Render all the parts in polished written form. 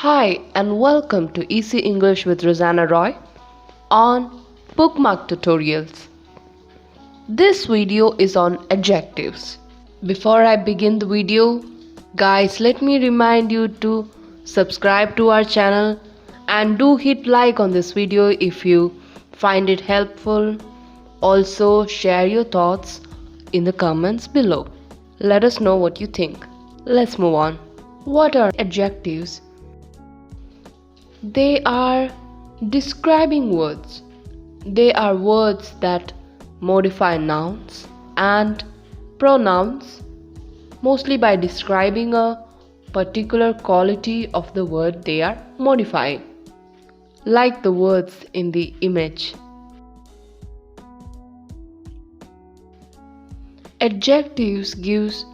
Hi and welcome to Easy English with Rosanna Roy on BookMark tutorials. This video is on adjectives. Before I begin the video, guys, let me remind you to subscribe to our channel and do hit like on this video if you find it helpful. Also share your thoughts in the comments below. Let us know what you think. Let's move on. What are adjectives? They are describing words. They are words that modify nouns and pronouns, mostly by describing a particular quality of the word they are modifying, like the words in the image. Adjectives gives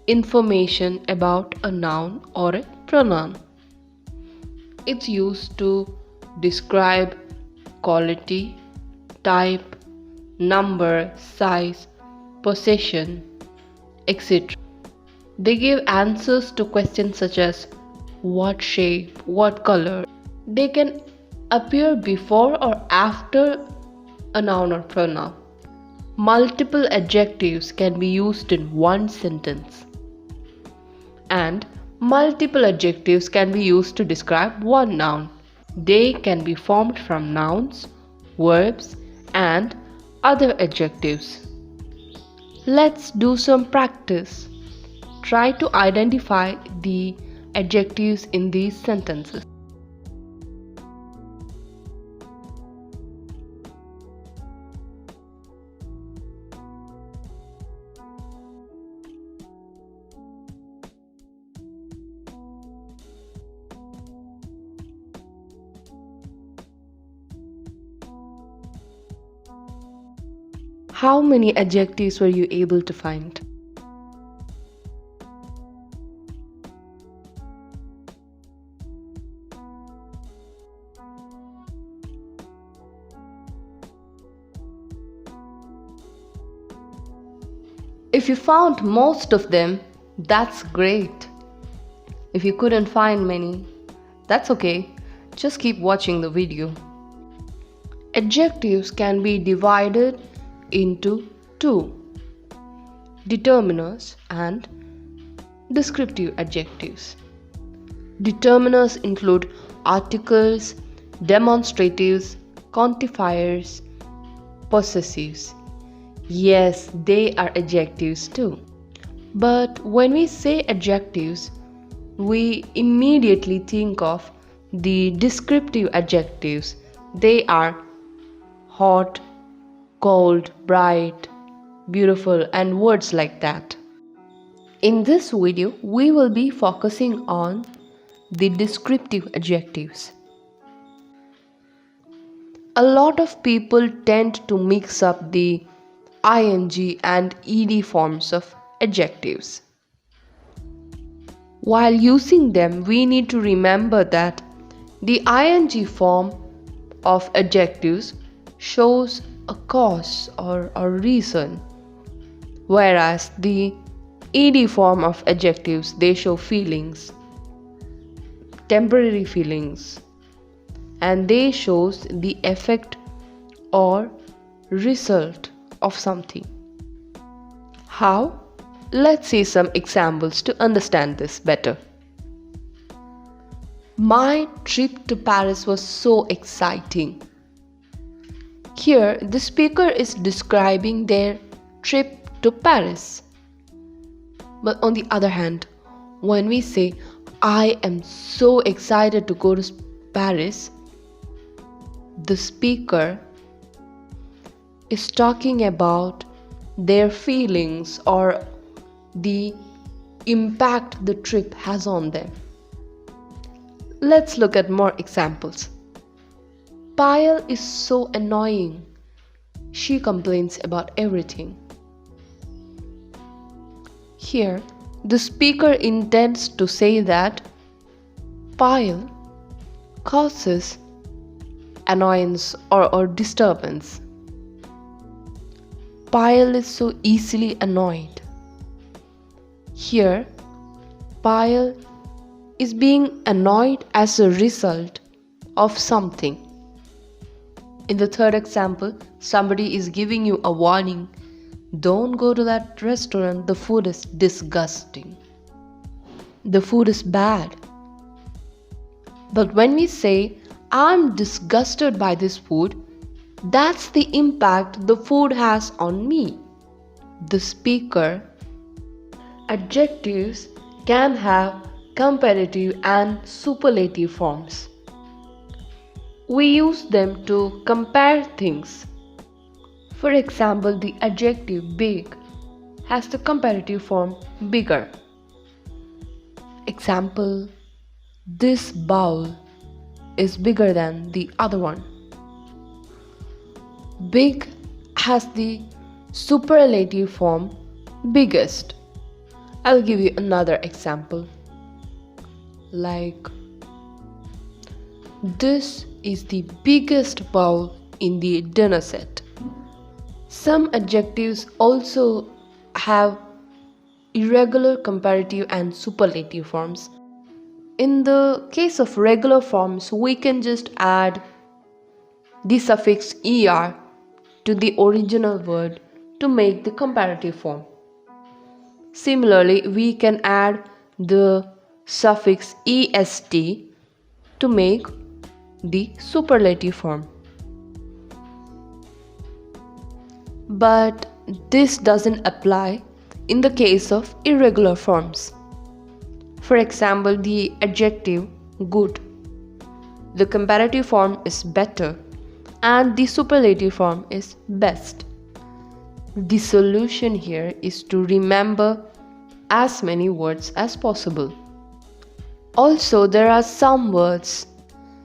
information about a noun or a pronoun. It's used to describe quality, type, number, size, possession, etc. They give answers to questions such as what shape, what color. They can appear before or after a noun or pronoun. Multiple adjectives can be used in one sentence, and multiple adjectives can be used to describe one noun. They can be formed from nouns, verbs, and other adjectives. Let's do some practice. Try to identify the adjectives in these sentences. How many adjectives were you able to find? If you found most of them, that's great. If you couldn't find many, that's okay. Just keep watching the video. Adjectives can be divided into two: determiners and descriptive adjectives. Determiners include articles, demonstratives, quantifiers, possessives. Yes, they are adjectives too. But when we say adjectives, we immediately think of the descriptive adjectives. They are hot, cold, bright, beautiful, and words like that. In this video, we will be focusing on the descriptive adjectives. A lot of people tend to mix up the ing and ed forms of adjectives. While using them, we need to remember that the ing form of adjectives shows a cause or a reason, whereas the ed form of adjectives, they show feelings, temporary feelings, and they shows the effect or result of something. How? Let's see some examples to understand this better. My trip to Paris was so exciting. Here, the speaker is describing their trip to Paris. But on the other hand, when we say, I am so excited to go to Paris, the speaker is talking about their feelings or the impact the trip has on them. Let's look at more examples. Payal is so annoying. She complains about everything. Here, the speaker intends to say that Payal causes annoyance or disturbance. Payal is so easily annoyed. Here, Payal is being annoyed as a result of something. In the third example, somebody is giving you a warning. Don't go to that restaurant, the food is disgusting. The food is bad. But when we say, I'm disgusted by this food, that's the impact the food has on me. The speaker. Adjectives can have comparative and superlative forms. We use them to compare things. For example, the adjective big has the comparative form bigger. Example, this bowl is bigger than the other one. Big has the superlative form biggest. I'll give you another example. Like, this is the biggest bowl in the dinner set. Some adjectives also have irregular comparative and superlative forms. In the case of regular forms, we can just add the suffix er to the original word to make the comparative form. Similarly, we can add the suffix est to make the superlative form. But this doesn't apply in the case of irregular forms. For example, the adjective good. The comparative form is better and the superlative form is best. The solution here is to remember as many words as possible. Also, there are some words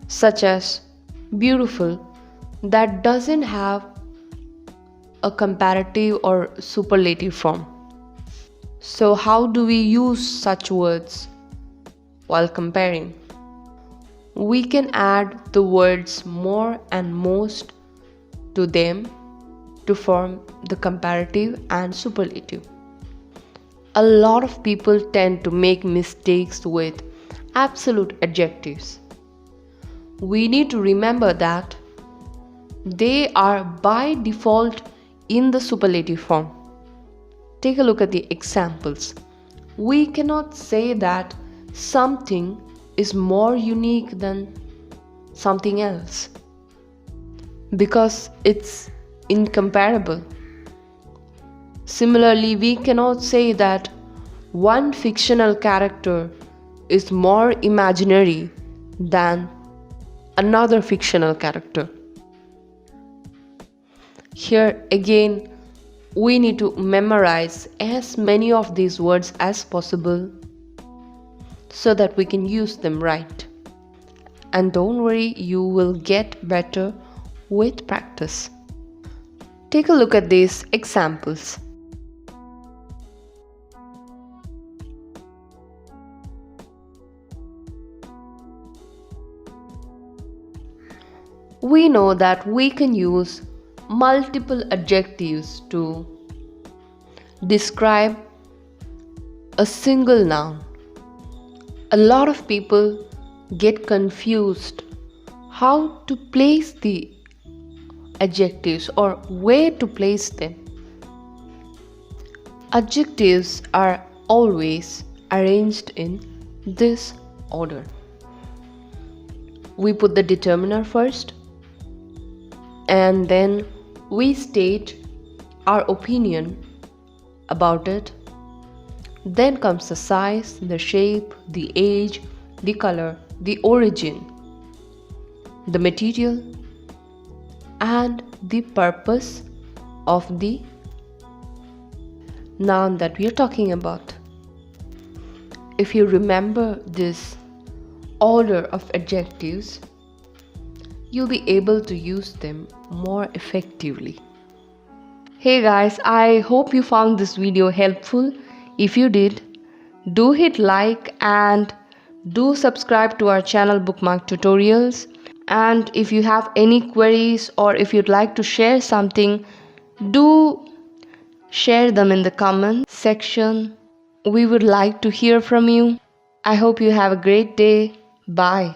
such as beautiful that doesn't have a comparative or superlative form. So how do we use such words while comparing? We can add the words more and most to them to form the comparative and superlative. A lot of people tend to make mistakes with absolute adjectives. We need to remember that they are by default in the superlative form. Take a look at the examples. We cannot say that something is more unique than something else because it's incomparable. Similarly, we cannot say that one fictional character is more imaginary than another fictional character. Here again, we need to memorize as many of these words as possible so that we can use them right. And don't worry, you will get better with practice. Take a look at these examples. We know that we can use multiple adjectives to describe a single noun. A lot of people get confused how to place the adjectives or where to place them. Adjectives are always arranged in this order. We put the determiner first, and then we state our opinion about it. Then comes the size, the shape, the age, the color, the origin, the material, and the purpose of the noun that we are talking about. If you remember this order of adjectives, you'll be able to use them more effectively. Hey guys, I hope you found this video helpful. If you did, do hit like and do subscribe to our channel BookMark Tutorials. And if you have any queries or if you'd like to share something, do share them in the comment section. We would like to hear from you. I hope you have a great day. Bye.